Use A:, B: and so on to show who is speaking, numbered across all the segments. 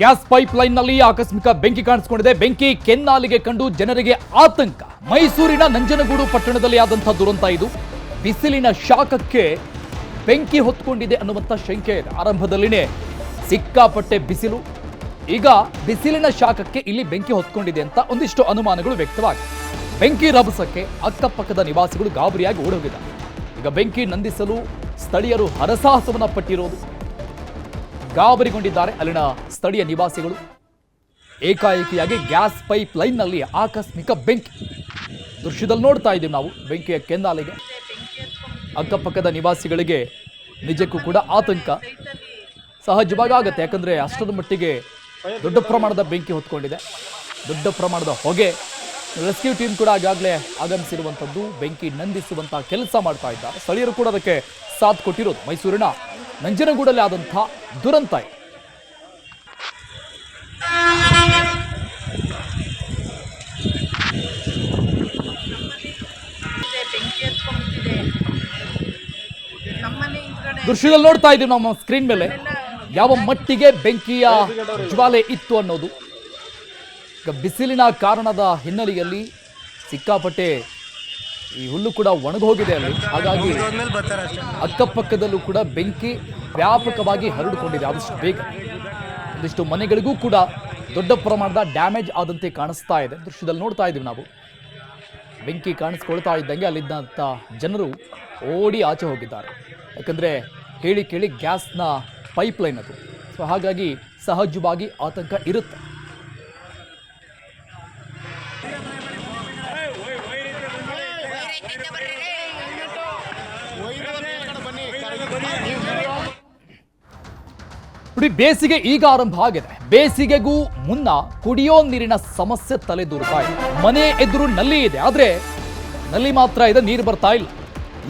A: Gas pipe line ನಲ್ಲಿ ಆಕಸ್ಮಿಕ ಬೆಂಕಿ ಕಾಣಿಸಿಕೊಂಡಿದೆ. ಬೆಂಕಿ ಕೆನ್ನಾಲಿಗೆ ಕಂಡು ಜನರಿಗೆ ಆತಂಕ. ಮೈಸೂರಿನ ನಂಜನಗೂಡು ಪಟ್ಟಣದಲ್ಲಿ ಆದಂತಹ ದುರಂತ ಇದು. ಬಿಸಿಲಿನ ಶಾಖಕ್ಕೆ ಬೆಂಕಿ ಹೊತ್ಕೊಂಡಿದೆ ಅನ್ನುವಂಥ ಶಂಕೆ ಇದೆ. ಆರಂಭದಲ್ಲಿನೇ ಸಿಕ್ಕಾಪಟ್ಟೆ ಬಿಸಿಲು, ಈಗ ಬಿಸಿಲಿನ ಶಾಖಕ್ಕೆ ಇಲ್ಲಿ ಬೆಂಕಿ ಹೊತ್ಕೊಂಡಿದೆ ಅಂತ ಒಂದಿಷ್ಟು ಅನುಮಾನಗಳು ವ್ಯಕ್ತವಾಗಿದೆ. ಬೆಂಕಿ ರಭಸಕ್ಕೆ ಅಕ್ಕಪಕ್ಕದ ನಿವಾಸಿಗಳು ಗಾಬರಿಯಾಗಿ ಓಡೋಗಿದ್ದಾರೆ. ಈಗ ಬೆಂಕಿ ನಂದಿಸಲು ಸ್ಥಳೀಯರು ಹರಸಾಹಸವನ್ನ ಪಟ್ಟಿರೋದು, ಗಾಬರಿಗೊಂಡಿದ್ದಾರೆ ಅಲ್ಲಿನ ಸ್ಥಳೀಯ ನಿವಾಸಿಗಳು. ಏಕಾಏಕಿಯಾಗಿ ಗ್ಯಾಸ್ ಪೈಪ್ ಲೈನ್ ನಲ್ಲಿ ಆಕಸ್ಮಿಕ ಬೆಂಕಿ ದೃಶ್ಯದಲ್ಲಿ ನೋಡ್ತಾ ಇದ್ದೀವಿ ನಾವು. ಬೆಂಕಿಯ ಕೆನ್ನಾಲಿಗೆ ಅಕ್ಕಪಕ್ಕದ ನಿವಾಸಿಗಳಿಗೆ ನಿಜಕ್ಕೂ ಕೂಡ ಆತಂಕ ಸಹಜವಾಗಿ ಆಗುತ್ತೆ. ಯಾಕಂದ್ರೆ ಅಷ್ಟರ ಮಟ್ಟಿಗೆ ದೊಡ್ಡ ಪ್ರಮಾಣದ ಬೆಂಕಿ ಹೊತ್ಕೊಂಡಿದೆ, ದೊಡ್ಡ ಪ್ರಮಾಣದ ಹೊಗೆ. ರೆಸ್ಕ್ಯೂ ಟೀಮ್ ಕೂಡ ಈಗಾಗಲೇ ಆಗಮಿಸಿರುವಂಥದ್ದು, ಬೆಂಕಿ ನಂದಿಸುವಂತಹ ಕೆಲಸ ಮಾಡ್ತಾ ಇದ್ದಾರೆ. ಸ್ಥಳೀಯರು ಕೂಡ ಅದಕ್ಕೆ ಸಾಥ್ ಕೊಟ್ಟಿರೋದು. ಮೈಸೂರಿನ ನಂಜನಗೂಡಲ್ಲಿ ಆದಂತಹ ದುರಂತ ಇದೆ. ದೃಶ್ಯದಲ್ಲಿ ನೋಡ್ತಾ ಇದ್ದೀವಿ ನಮ್ಮ ಸ್ಕ್ರೀನ್ ಮೇಲೆ ಯಾವ ಮಟ್ಟಿಗೆ ಬೆಂಕಿಯ ಜ್ವಾಲೆ ಇತ್ತು ಅನ್ನೋದು. ಬಿಸಿಲಿನ ಕಾರಣದ ಹಿನ್ನೆಲೆಯಲ್ಲಿ ಸಿಕ್ಕಾಪಟ್ಟೆ ಈ ಹುಲ್ಲು ಕೂಡ ಒಣಗೋಗಿದೆ ಅಲ್ಲಿ. ಹಾಗಾಗಿ ಅಕ್ಕಪಕ್ಕದಲ್ಲೂ ಕೂಡ ಬೆಂಕಿ ವ್ಯಾಪಕವಾಗಿ ಹರಡಿಕೊಂಡಿದೆ ಆದಷ್ಟು ಬೇಗ. ಒಂದಿಷ್ಟು ಮನೆಗಳಿಗೂ ಕೂಡ ದೊಡ್ಡ ಪ್ರಮಾಣದ ಡ್ಯಾಮೇಜ್ ಆದಂತೆ ಕಾಣಿಸ್ತಾ ಇದೆ. ದೃಶ್ಯದಲ್ಲಿ ನೋಡ್ತಾ ಇದ್ದೀವಿ ನಾವು. ಬೆಂಕಿ ಕಾಣಿಸ್ಕೊಳ್ತಾ ಇದ್ದಂಗೆ ಅಲ್ಲಿದ್ದಂಥ ಜನರು ಓಡಿ ಆಚೆ ಹೋಗಿದ್ದಾರೆ. ಯಾಕಂದರೆ ಹೇಳಿ ಕೇಳಿ ಗ್ಯಾಸ್ನ ಪೈಪ್ ಲೈನ್ ಅದು. ಸೊ ಹಾಗಾಗಿ ಸಹಜವಾಗಿ ಆತಂಕ ಇರುತ್ತೆ. ನೋಡಿ, ಬೇಸಿಗೆ ಈಗ ಆರಂಭ ಆಗಿದೆ. ಬೇಸಿಗೆಗೂ ಮುನ್ನ ಕುಡಿಯೋ ನೀರಿನ ಸಮಸ್ಯೆ ತಲೆದೂರ್ತಾ ಇದೆ. ಮನೆ ಎದುರು ನಲ್ಲಿ ಇದೆ, ಆದ್ರೆ ನಲ್ಲಿ ಮಾತ್ರ ಇದೆ, ನೀರು ಬರ್ತಾ ಇಲ್ಲ.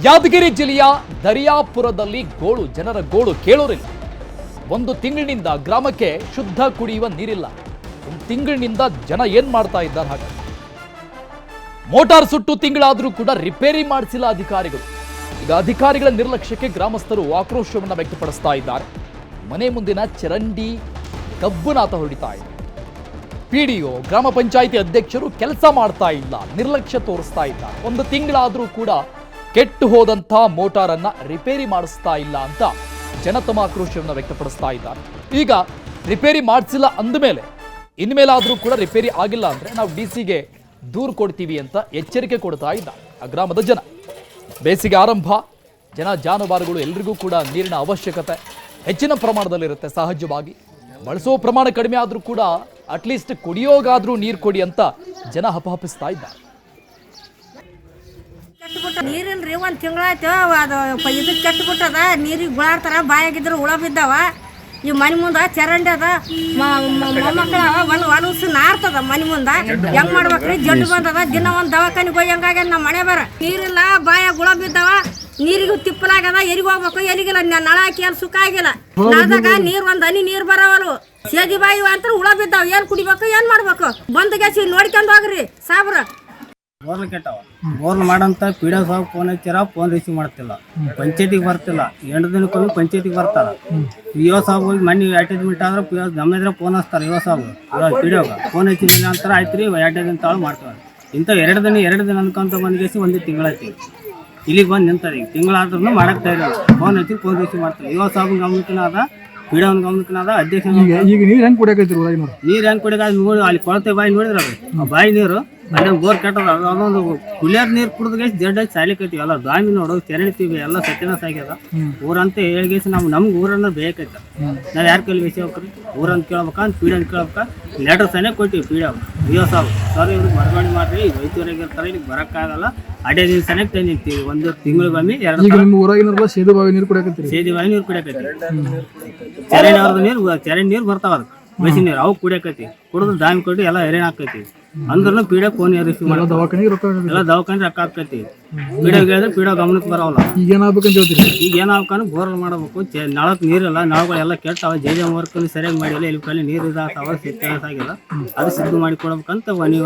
A: ಯಾದಗಿರಿ ಜಿಲ್ಲೆಯ ದರಿಯಾಪುರದಲ್ಲಿ ಗೋಳು, ಜನರ ಗೋಳು ಕೇಳೋರಿಲ್ಲ. ಒಂದು ತಿಂಗಳಿನಿಂದ ಗ್ರಾಮಕ್ಕೆ ಶುದ್ಧ ಕುಡಿಯುವ ನೀರಿಲ್ಲ. ಒಂದು ತಿಂಗಳಿನಿಂದ ಜನ ಏನ್ ಮಾಡ್ತಾ ಇದ್ದಾರೆ? ಹಾಗೆ ಮೋಟಾರ್ ಸುಟ್ಟು ತಿಂಗಳಾದ್ರೂ ಕೂಡ ರಿಪೇರಿ ಮಾಡಿಸಿಲ್ಲ ಅಧಿಕಾರಿಗಳು. ಈಗ ಅಧಿಕಾರಿಗಳ ನಿರ್ಲಕ್ಷ್ಯಕ್ಕೆ ಗ್ರಾಮಸ್ಥರು ಆಕ್ರೋಶವನ್ನು ವ್ಯಕ್ತಪಡಿಸ್ತಾ ಇದ್ದಾರೆ. ಮನೆ ಮುಂದಿನ ಚರಂಡಿ ಕಬ್ಬುನಾಥ ಹೊಡಿತಾ ಇದೆ. ಪಿಡಿಒ, ಗ್ರಾಮ ಪಂಚಾಯಿತಿ ಅಧ್ಯಕ್ಷರು ಕೆಲಸ ಮಾಡ್ತಾ ಇಲ್ಲ, ನಿರ್ಲಕ್ಷ್ಯ ತೋರಿಸ್ತಾ ಇದ್ದಾರೆ. ಒಂದು ತಿಂಗಳಾದ್ರೂ ಕೂಡ ಕೆಟ್ಟು ಹೋದಂಥ ಮೋಟಾರನ್ನ ರಿಪೇರಿ ಮಾಡಿಸ್ತಾ ಇಲ್ಲ ಅಂತ ಜನ ತಮ್ಮ ಆಕ್ರೋಶವನ್ನು ವ್ಯಕ್ತಪಡಿಸ್ತಾ ಇದ್ದಾರೆ. ಈಗ ರಿಪೇರಿ ಮಾಡಿಸಿಲ್ಲ ಅಂದಮೇಲೆ ಇನ್ಮೇಲಾದ್ರೂ ಕೂಡ ರಿಪೇರಿ ಆಗಿಲ್ಲ ಅಂದ್ರೆ ನಾವು ಡಿಸಿಗೆ ದೂರು ಕೊಡ್ತೀವಿ ಅಂತ ಎಚ್ಚರಿಕೆ ಕೊಡ್ತಾ ಇದ್ದಾರೆ ಆ ಗ್ರಾಮದ ಜನ. ಬೇಸಿಗೆ ಆರಂಭ, ಜನ ಜಾನುವಾರುಗಳು ಎಲ್ರಿಗೂ ಕೂಡ ನೀರಿನ ಅವಶ್ಯಕತೆ ಹೆಚ್ಚಿನ ಪ್ರಮಾಣದಲ್ಲಿರುತ್ತೆ. ಸಹಜವಾಗಿ ಬಳಸೋ ಪ್ರಮಾಣ ಕಡಿಮೆ ಆದರೂ ಕೂಡ ಅಟ್ಲೀಸ್ಟ್ ಕುಡಿಯೋಗಾದ್ರೂ ನೀರು ಕೊಡಿ ಅಂತ ಜನ ಹಪಹಪಿಸ್ತಾ ಇದ್ದಾರೆ.
B: ನೀರಿಲ್ರಿ, ಒಂದು ತಿಂಗಳಾಯ್ತು ಅದು ಇದು ಕೆಟ್ಟಬಿಟ್ಟದ. ನೀರಿಗೆ ಗುಳಾಡ್ತಾರ, ಬಾಯಾಗಿದ್ರು ಹುಳ ಬಿದ್ದಾವ. ಈ ಮನೆ ಮುಂದೆ ಚರಂಡಿ ಅದ, ಮೊಮ್ಮಕ್ಕಳ ಹೊಲಸು ನಾರ್ತದ ಮನೆ ಮುಂದೆ. ಹೆಂಗ್ ಮಾಡ್ಬೇಕ್ರಿ? ಜಡ್ಡು ಬಂದದ, ದಿನ ಒಂದು ದವಾಖಾನಿಗೆ ಹೋಗಿ ಹಂಗಾಗ ನಮ್ಮ ಮನೆ ಬರ ನೀರಿಲ್ಲ, ಬಾಯಾಗ ಹುಳ ಬಿದ್ದಾವ. ನೀರಿಗೂ ತಿಪ್ಪಲಾಗದ, ಎಲ್ಲಿಗೆ ಹೋಗ್ಬೇಕು ಎಲ್ಲಿಗಿಲ್ಲ. ನಳ ಹಾಕಿ ಅಲ್ಲಿ ಸುಖ ಆಗಿಲ್ಲ. ನಳದಾಗ ನೀರು ಒಂದು ಹನಿ ನೀರು ಬರವಲ್ವು. ಸೇದಿ ಬಾಯಿ ಅಂತ ಹುಳ ಬಿದ್ದಾವ. ಏನ್ ಕುಡಿಬೇಕು, ಏನ್ ಮಾಡ್ಬೇಕು? ಬಂದ್ ಗ್ಯಾಸಿ ನೋಡ್ಕೊಂಡ್ ಹೋಗ್ರಿ ಸಾಬ್ರ.
C: ಬೋರ್ಲು ಕೆಟ್ಟವ. ಬೋರ್ಲು ಮಾಡಂತ ಪಿಡಿಒ ಸಾಬ್ ಫೋನ್ ಹಚ್ಚಾರ, ಫೋನ್ ರಿಸೀವ್ ಮಾಡ್ತಿಲ್ಲ. ಪಂಚಾಯತಿಗೆ ಬರ್ತಿಲ್ಲ. 2 ದಿನಕ್ಕೊಮ್ಮೆ ಪಂಚಾಯತಿಗೆ ಬರ್ತಾರ. ಪಿಒ ಸಾಬ್ ಹೋಗಿ ಮನೆ ಅಟ್ಯಾಚ್ಮೆಂಟ್ ಆದ್ರೆ ಪಿಒ ನಮ್ಮಿದ್ರೆ ಫೋನ್ ಹಚ್ತಾರೆ. ಪಿಒ ಸಾಬ್ ಪಿಡಿಒಗ ಫೋನ್ ಹಚ್ಚಿದ ಅಂತಾರೆ, ಆಯ್ತು ರೀ 2 ದಿನ ತಾಳು ಮಾಡ್ತಾರೆ. ಇಂಥ 2 ದಿನ ಅನ್ಕೊಂತ ಬಂದ್ಗೇಸಿ 1 ತಿಂಗಳಾಯ್ತು. ಇಲ್ಲಿಗೆ ಬಂದು ನಿಂತಾರೆ. ಈಗ ತಿಂಗಳಾದ್ರೂ ಮಾಡಕ್ತಾ ಇರಲ್ಲ. ಫೋನ್ ಹಚ್ಚಿ ಫೋನ್ ರಿಸೀವ್ ಮಾಡ್ತಾರೆ. ಪಿಒ ಸಾಬ್ ಗಮನಕ್ಕನ ಅದ, ಪಿಡಿಒನ್ ಗಮನಕ್ಕನ ಅದ, ಅಧ್ಯಕ್ಷ.
D: ಈಗ ನೀರು ಹೆಂಗೆ ಕುಡಿಯಕೈತಿ?
C: ನೀರು ಹೆಂಗೆ ಕುಡಿಯೋಕೆ ನೋಡಿ, ಅಲ್ಲಿ ಕೊಳತೆ ಬಾಯಿ ನೋಡಿದ್ರೆ ಅದು ಬಾಯಿ ನೀರು ಅಲ್ಲಿ ಬೋರ್ ಕೆಟ್ಟದ. ಅದೊಂದು ಕುಲಿಯರ್ ನೀರು ಕುಡಿದ್ಗೆ ಜಡ್ಡ ಸಾಲಿಕೈತಿವಿ. ಎಲ್ಲ ದಾಮಿ ನೋಡು ತೆರಳಿತೀವಿ, ಎಲ್ಲ ಸತ್ಯನಾಶ ಆಗ್ಯದ. ಊರಂತ ಹೇಳಿಗೇಸಿ ನಮ್ಗೆ ಊರನ್ನ ಬೇಕೈತ. ನಾವು ಯಾರು ಕೈಲಿ ಬೇಸಿ ಹೋಗ್ರಿ? ಊರಂತ ಕೇಳ್ಬೇಕ, ಪೀಡಿಯನ್ ಕೇಳ್ಬೇಕ. ಲೆಟರ್ ಸನೇ ಕೊಟ್ಟಿವಿ ಪಿಡಿಒ ಸಾಬ್, ಸರ್ ಇವ್ರಿಗೆ ಬರವಣಿಗೆ ಮಾಡ್ರಿ, ವೈದ್ಯರಿಗೆ ಇರ್ತಾರೆ, ಇಲ್ಲಿಗೆ ಬರೋಕ್ಕಾಗಲ್ಲ. ಅಡೇ ದಿನ ಸನಕ್ಕೆ ತಂದು ನಿಂತೀವಿ. 1 ತಿಂಗಳಿಗೊಮ್ಮೆ 2
D: ಊರಾಗಿನ ಸೇದಿ ಬಾವಿ ನೀರು ಕುಡಿಯಕೈತಿ.
C: ಸೇದಿ ಬಾವಿ ನೀರು ಕುಡಿಯಕೈತಿ. ಚರಂಡಿ ನೀರು ಬರ್ತಾವ, ಅದಕ್ಕೆ ಬೇಸಿ ನೀರು ಅವು ಕುಡಿಯಕೈತಿ. ಕುಡಿದು ದಾಮಿ ಕೊಟ್ಟು ಎಲ್ಲ ಎರೇನ್ ಹಾಕೈತಿ. ಅಂದ್ರೂ ಪಿಡಿಒ ಫೋನ್ ರಿಸೀವ್ ಮಾಡಿ ಎಲ್ಲ ದವಾಖಾನೆ ರೊಕ್ಕ ಹಾಕೈತಿ. ಪಿಡಿಒ ಹೇಳಿದ್ರೆ ಪಿಡಿಒ ಗಮನಕ್ಕೆ ಬರೋಲ್ಲ.
D: ಈಗ ಏನಾಗ್ಬೇಕಂತ ಹೇಳ್ತೀರಿ?
C: ಈಗ ಏನಾಗ್ಬೇಕು? ಬೋರ್ ಮಾಡಬೇಕು. ನಳಕ್ಕೆ ನೀರಿಲ್ಲ, ನಳಗಳೆಲ್ಲ ಕೆಟ್ಟವ. ಜೈಜಮ್ ವರ್ಕ್ ಸರಿಯಾಗಿ ಮಾಡಿಲ್ಲ. ಇಲ್ಲಿ ಕಲ್ಲಿ ನೀರು ಇದಾಗ್ತಾವ, ಸಿಕ್ಕ ಆಗಿಲ್ಲ. ಅದು ಸಿದ್ಧ ಮಾಡಿ ಕೊಡ್ಬೇಕಂತ ನೀವು